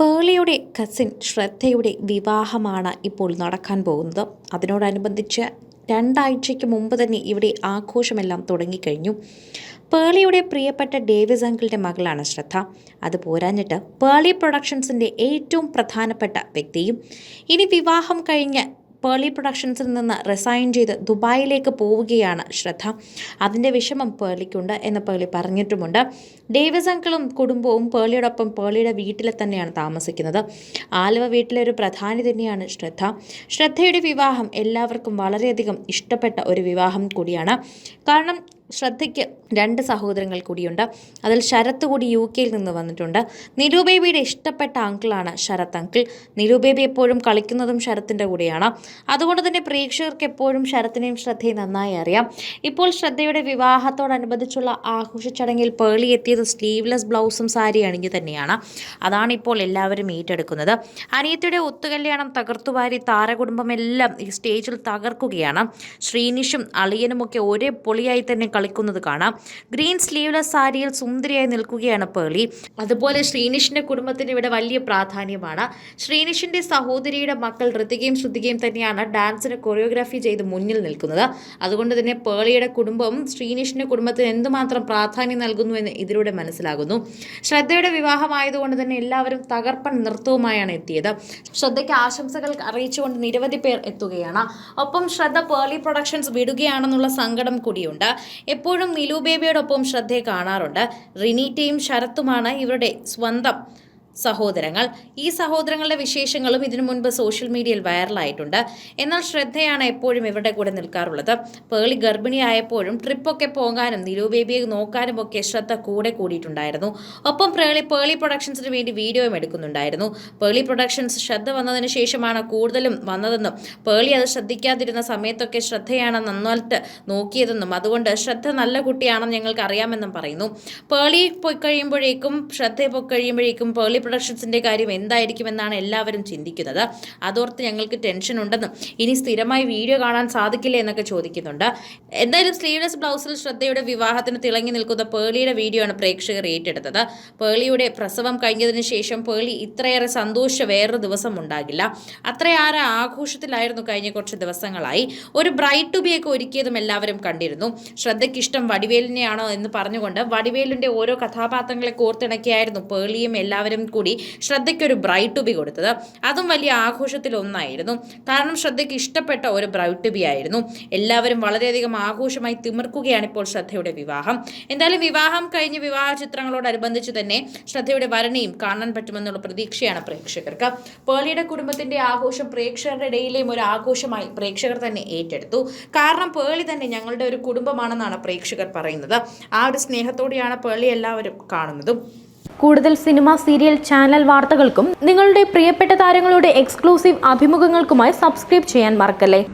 പേളിയുടെ cousin ശ്രദ്ധയുടെ വിവാഹമാണ് ഇപ്പോൾ നടക്കാൻ പോകുന്നത്. അതിനോടനുബന്ധിച്ച് 2 ആഴ്ചയ്ക്ക് മുമ്പ് തന്നെ ഇവിടെ ആഘോഷമെല്ലാം തുടങ്ങിക്കഴിഞ്ഞു. പേളിയുടെ പ്രിയപ്പെട്ട ഡേവിസ് അങ്കിളുടെ മകളാണ് ശ്രദ്ധ. അത് പോരാഞ്ഞിട്ട് പേളി പ്രൊഡക്ഷൻസിൻ്റെ ഏറ്റവും പ്രധാനപ്പെട്ട വ്യക്തിയും. ഇനി വിവാഹം കഴിഞ്ഞ് പേളി പ്രൊഡക്ഷൻസിൽ നിന്ന് റിസൈൻ ചെയ്ത് ദുബായിലേക്ക് പോവുകയാണ് ശ്രദ്ധ. അതിൻ്റെ വിഷമം പേളിക്കുണ്ട് എന്ന് പേളി പറഞ്ഞിട്ടുമുണ്ട്. ഡേവിസ് അങ്കിളും കുടുംബവും പേളിയോടൊപ്പം പേളിയുടെ വീട്ടിൽ തന്നെയാണ് താമസിക്കുന്നത്. ആലുവ വീട്ടിലെ ഒരു പ്രധാനി തന്നെയാണ് ശ്രദ്ധ. ശ്രദ്ധയുടെ വിവാഹം എല്ലാവർക്കും വളരെയധികം ഇഷ്ടപ്പെട്ട ഒരു വിവാഹം കൂടിയാണ്. കാരണം ശ്രദ്ധയ്ക്ക് 2 സഹോദരങ്ങൾ കൂടിയുണ്ട്. അതിൽ ശരത്ത് കൂടി UK നിന്ന് വന്നിട്ടുണ്ട്. നിലു ബേബിയുടെ ഇഷ്ടപ്പെട്ട അങ്കിളാണ് ശരത് അങ്കിൾ. നിലു ബേബി എപ്പോഴും കളിക്കുന്നതും ശരത്തിൻ്റെ കൂടെയാണ്. അതുകൊണ്ട് തന്നെ പ്രേക്ഷകർക്ക് എപ്പോഴും ശരത്തിനെയും ശ്രദ്ധയും നന്നായി അറിയാം. ഇപ്പോൾ ശ്രദ്ധയുടെ വിവാഹത്തോടനുബന്ധിച്ചുള്ള ആഘോഷ ചടങ്ങിൽ പേളി എത്തിയത് സ്ലീവ്ലെസ് ബ്ലൗസും സാരി അണിഞ്ഞു തന്നെയാണ്. അതാണിപ്പോൾ എല്ലാവരും ഏറ്റെടുക്കുന്നത്. അനിയത്തിയുടെ ഒത്തുകല്യാണം തകർത്തുവാരി താരകുടുംബമെല്ലാം ഈ സ്റ്റേജിൽ തകർക്കുകയാണ്. ശ്രീനിഷും അളിയനുമൊക്കെ ഒരേ പൊളിയായി തന്നെ കളിക്കുന്നത് കാണാം. ഗ്രീൻ സ്ലീവ്ലെസ് സാരിയിൽ സുന്ദരിയായി നിൽക്കുകയാണ് പേളി. അതുപോലെ ശ്രീനിഷിന്റെ കുടുംബത്തിന് ഇവിടെ വലിയ പ്രാധാന്യമാണ്. ശ്രീനിഷിന്റെ സഹോദരിയുടെ മക്കൾ ഋതികയും ശ്രുതികയും തന്നെയാണ് ഡാൻസിന് കൊറിയോഗ്രാഫി ചെയ്ത് മുന്നിൽ നിൽക്കുന്നത്. അതുകൊണ്ട് തന്നെ പേളിയുടെ കുടുംബവും ശ്രീനിഷിന്റെ കുടുംബത്തിന് എന്തുമാത്രം പ്രാധാന്യം നൽകുന്നു എന്ന് ഇതിലൂടെ മനസ്സിലാകുന്നു. ശ്രദ്ധയുടെ വിവാഹമായതുകൊണ്ട് തന്നെ എല്ലാവരും തകർപ്പൻ നൃത്തവുമായാണ് എത്തിയത്. ശ്രദ്ധയ്ക്ക് ആശംസകൾ അറിയിച്ചുകൊണ്ട് നിരവധി പേർ എത്തുകയാണ്. ഒപ്പം ശ്രദ്ധ പേളി പ്രൊഡക്ഷൻസ് വിടുകയാണെന്നുള്ള സങ്കടം കൂടിയുണ്ട്. എപ്പോഴും നിലു ബേബിയോടൊപ്പം ശ്രദ്ധയെ കാണാറുണ്ട്. റിനീറ്റയും ശരത്തുമാണ് ഇവരുടെ സ്വന്തം സഹോദരങ്ങൾ. ഈ സഹോദരങ്ങളുടെ വിശേഷങ്ങളും ഇതിനു മുൻപ് സോഷ്യൽ മീഡിയയിൽ വൈറലായിട്ടുണ്ട്. എന്നാൽ ശ്രദ്ധയാണ് എപ്പോഴും ഇവരുടെ കൂടെ നിൽക്കാറുള്ളത്. പേളി ഗർഭിണിയായപ്പോഴും ട്രിപ്പൊക്കെ പോകാനും നിലു ബേബിയെ നോക്കാനും ഒക്കെ ശ്രദ്ധ കൂടെ കൂടിയിട്ടുണ്ടായിരുന്നു. ഒപ്പം പേളി പ്രൊഡക്ഷൻസിന് വേണ്ടി വീഡിയോയും എടുക്കുന്നുണ്ടായിരുന്നു. പേളി പ്രൊഡക്ഷൻസ് ശ്രദ്ധ വന്നതിന് ശേഷമാണ് കൂടുതലും വന്നതെന്നും പേളി അത് ശ്രദ്ധിക്കാതിരുന്ന സമയത്തൊക്കെ ശ്രദ്ധയാണ് നന്നായിട്ട് നോക്കിയതെന്നും അതുകൊണ്ട് ശ്രദ്ധ നല്ല കുട്ടിയാണെന്ന് ഞങ്ങൾക്ക് അറിയാമെന്നും പറയുന്നു. പേളി പോയി കഴിയുമ്പോഴേക്കും ശ്രദ്ധയെ പോയി കഴിയുമ്പോഴേക്കും പേളി പ്രൊഡക്ഷൻസിന്റെ കാര്യം എന്തായിരിക്കുമെന്നാണ് എല്ലാവരും ചിന്തിക്കുന്നത്. അതോർത്ത് ഞങ്ങൾക്ക് ടെൻഷൻ ഉണ്ടെന്നും ഇനി സ്ഥിരമായി വീഡിയോ കാണാൻ സാധിക്കില്ല എന്നൊക്കെ ചോദിക്കുന്നുണ്ട്. എന്തായാലും സ്ലീവ്ലെസ് ബ്ലൗസിൽ ശ്രദ്ധയുടെ വിവാഹത്തിന് തിളങ്ങി നിൽക്കുന്ന പേളിയുടെ വീഡിയോ ആണ് പ്രേക്ഷകർ ഏറ്റെടുത്തത്. പേളിയുടെ പ്രസവം കഴിഞ്ഞതിന് ശേഷം പേളി ഇത്രയേറെ സന്തോഷിച്ച വേറൊരു ദിവസം ഉണ്ടാകില്ല. അത്രയേറെ ആഘോഷത്തിലായിരുന്നു കഴിഞ്ഞ കുറച്ച് ദിവസങ്ങളായി. ഒരു ബ്രൈഡ് ടു ബി ഒക്കെ ഒരുക്കിയതും എല്ലാവരും കണ്ടിരുന്നു. ശ്രദ്ധയ്ക്ക് ഇഷ്ടം വടിവേലിനെയാണോ എന്ന് പറഞ്ഞുകൊണ്ട് വടിവേലിന്റെ ഓരോ കഥാപാത്രങ്ങളെ കോർത്തിണക്കിയായിരുന്നു പേളിയും എല്ലാവരും കൂടി ശ്രദ്ധയ്ക്കൊരു ബ്രൈഡ് ടു ബി കൊടുത്തത്. അതും വലിയ ആഘോഷത്തിലൊന്നായിരുന്നു. കാരണം ശ്രദ്ധയ്ക്ക് ഇഷ്ടപ്പെട്ട ഒരു ബ്രൈഡ് ടു ബി ആയിരുന്നു. എല്ലാവരും വളരെയധികം ആഘോഷമായി തിമിർക്കുകയാണ് ഇപ്പോൾ ശ്രദ്ധയുടെ വിവാഹം. എന്തായാലും വിവാഹം കഴിഞ്ഞ് വിവാഹ ചിത്രങ്ങളോടനുബന്ധിച്ച് തന്നെ ശ്രദ്ധയുടെ വരനെയും കാണാൻ പറ്റുമെന്നുള്ള പ്രതീക്ഷയാണ് പ്രേക്ഷകർക്ക്. പേളിയുടെ കുടുംബത്തിന്റെ ആഘോഷം പ്രേക്ഷകരുടെ ഇടയിലെയും ഒരു ആഘോഷമായി പ്രേക്ഷകർ തന്നെ ഏറ്റെടുത്തു. കാരണം പേളി തന്നെ ഞങ്ങളുടെ ഒരു കുടുംബമാണെന്നാണ് പ്രേക്ഷകർ പറയുന്നത്. ആ ഒരു സ്നേഹത്തോടെയാണ് പേളി എല്ലാവരും കാണുന്നതും. കൂടുതൽ സിനിമ, സീരിയൽ, ചാനൽ വാർത്തകൾക്കും നിങ്ങളുടെ പ്രിയപ്പെട്ട താരങ്ങളുടെ എക്സ്ക്ലൂസീവ് അഭിമുഖങ്ങൾക്കുമായി സബ്സ്ക്രൈബ് ചെയ്യാൻ മറക്കല്ലേ.